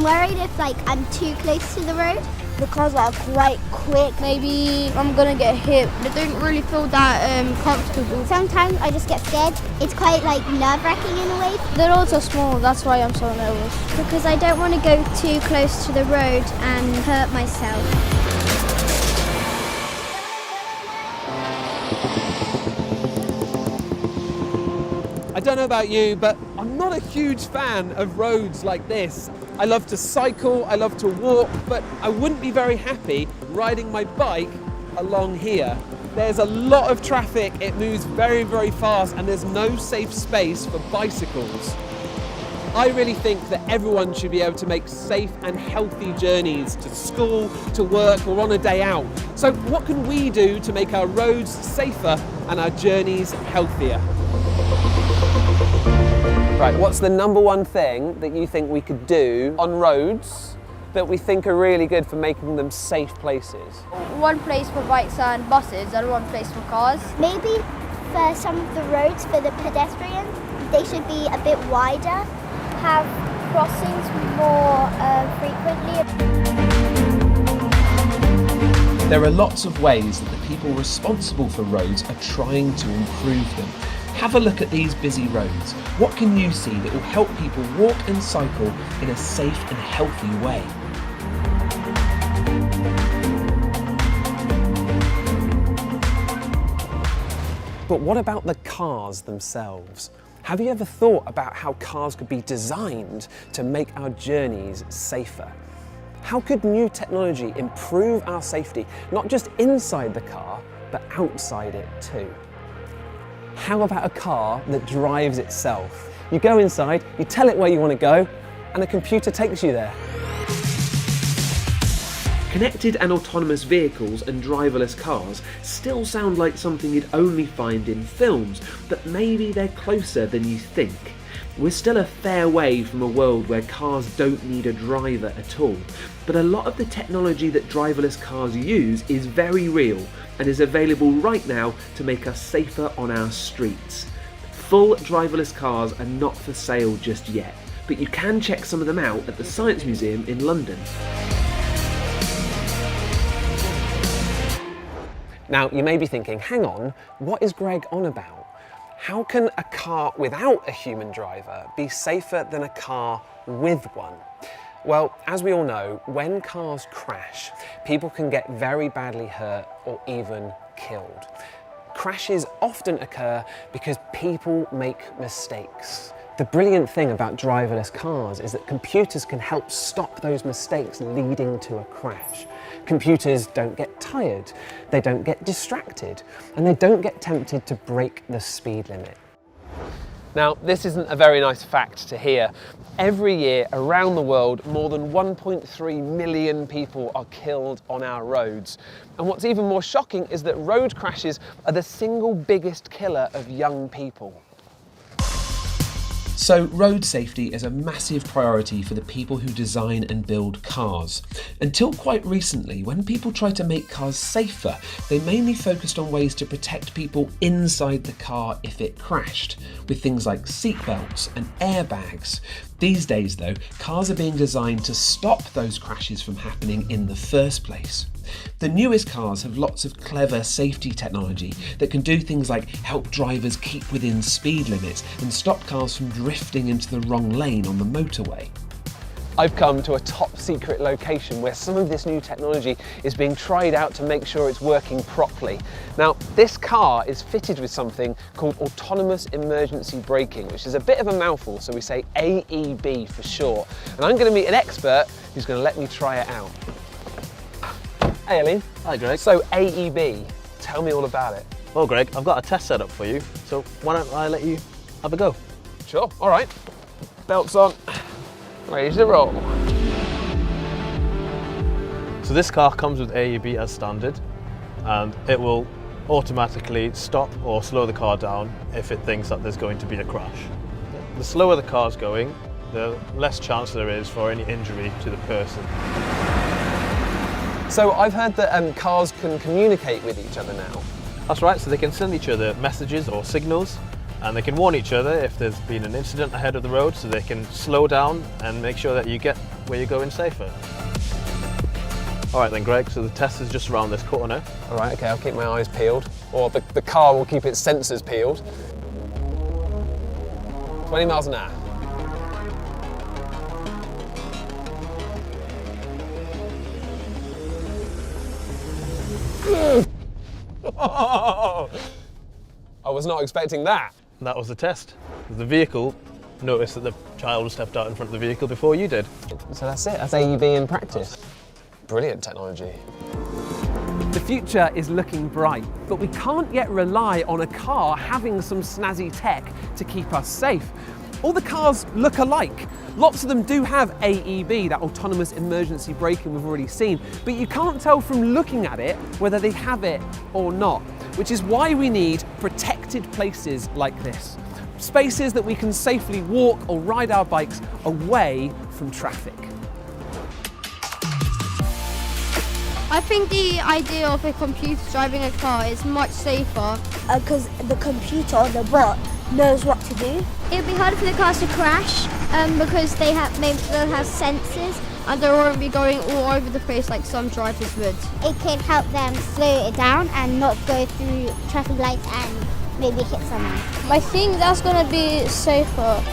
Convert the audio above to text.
I'm worried if I'm too close to the road. The cars are quite quick. Maybe I'm gonna get hit. I don't really feel that comfortable. Sometimes I just get scared. It's quite nerve-wracking in a way. They're also small, that's why I'm so nervous. Because I don't want to go too close to the road and hurt myself. I don't know about you, but I'm not a huge fan of roads like this. I love to cycle, I love to walk, but I wouldn't be very happy riding my bike along here. There's a lot of traffic, it moves very, very fast, and there's no safe space for bicycles. I really think that everyone should be able to make safe and healthy journeys to school, to work, or on a day out. So what can we do to make our roads safer and our journeys healthier? Right, what's the number one thing that you think we could do on roads that we think are really good for making them safe places? One place for bikes and buses and one place for cars. Maybe for some of the roads for the pedestrians, they should be a bit wider, have crossings more frequently. There are lots of ways that the people responsible for roads are trying to improve them. Have a look at these busy roads. What can you see that will help people walk and cycle in a safe and healthy way? But what about the cars themselves? Have you ever thought about how cars could be designed to make our journeys safer? How could new technology improve our safety, not just inside the car, but outside it too? How about a car that drives itself? You go inside, you tell it where you want to go, and a computer takes you there. Connected and autonomous vehicles and driverless cars still sound like something you'd only find in films, but maybe they're closer than you think. We're still a fair way from a world where cars don't need a driver at all, but a lot of the technology that driverless cars use is very real and is available right now to make us safer on our streets. Full driverless cars are not for sale just yet, but you can check some of them out at the Science Museum in London. Now, you may be thinking, hang on, what is Greg on about? How can a car without a human driver be safer than a car with one? Well, as we all know, when cars crash, people can get very badly hurt or even killed. Crashes often occur because people make mistakes. The brilliant thing about driverless cars is that computers can help stop those mistakes leading to a crash. Computers don't get tired, they don't get distracted, and they don't get tempted to break the speed limit. Now, this isn't a very nice fact to hear. Every year around the world, more than 1.3 million people are killed on our roads. And what's even more shocking is that road crashes are the single biggest killer of young people. So road safety is a massive priority for the people who design and build cars. Until quite recently, when people tried to make cars safer, they mainly focused on ways to protect people inside the car if it crashed, with things like seatbelts and airbags. These days though, cars are being designed to stop those crashes from happening in the first place. The newest cars have lots of clever safety technology that can do things like help drivers keep within speed limits and stop cars from drifting into the wrong lane on the motorway. I've come to a top secret location where some of this new technology is being tried out to make sure it's working properly. Now, this car is fitted with something called autonomous emergency braking, which is a bit of a mouthful, so we say AEB for short. And I'm going to meet an expert who's going to let me try it out. Hey Eileen. Hi Greg. So AEB, tell me all about it. Well Greg, I've got a test set up for you, so why don't I let you have a go? Sure, all right. Belts on, ready to roll. So this car comes with AEB as standard, and it will automatically stop or slow the car down if it thinks that there's going to be a crash. The slower the car's going, the less chance there is for any injury to the person. So I've heard that cars can communicate with each other now. That's right, so they can send each other messages or signals, and they can warn each other if there's been an incident ahead of the road, so they can slow down and make sure that you get where you're going safer. All right then, Greg, so the test is just around this corner. All right, okay, I'll keep my eyes peeled. Or the car will keep its sensors peeled. 20 miles an hour. I was not expecting that. And that was the test. The vehicle noticed that the child stepped out in front of the vehicle before you did. So that's it, that's AEB in practice. Brilliant technology. The future is looking bright, but we can't yet rely on a car having some snazzy tech to keep us safe. All the cars look alike. Lots of them do have AEB, that autonomous emergency braking we've already seen, but you can't tell from looking at it whether they have it or not, which is why we need protected places like this. Spaces that we can safely walk or ride our bikes away from traffic. I think the idea of a computer driving a car is much safer. Because the computer or the bot knows what to do. It would be harder for the cars to crash because they'll have sensors. And they won't be going all over the place like some drivers would. It can help them slow it down and not go through traffic lights and maybe hit someone. I think that's going to be safer.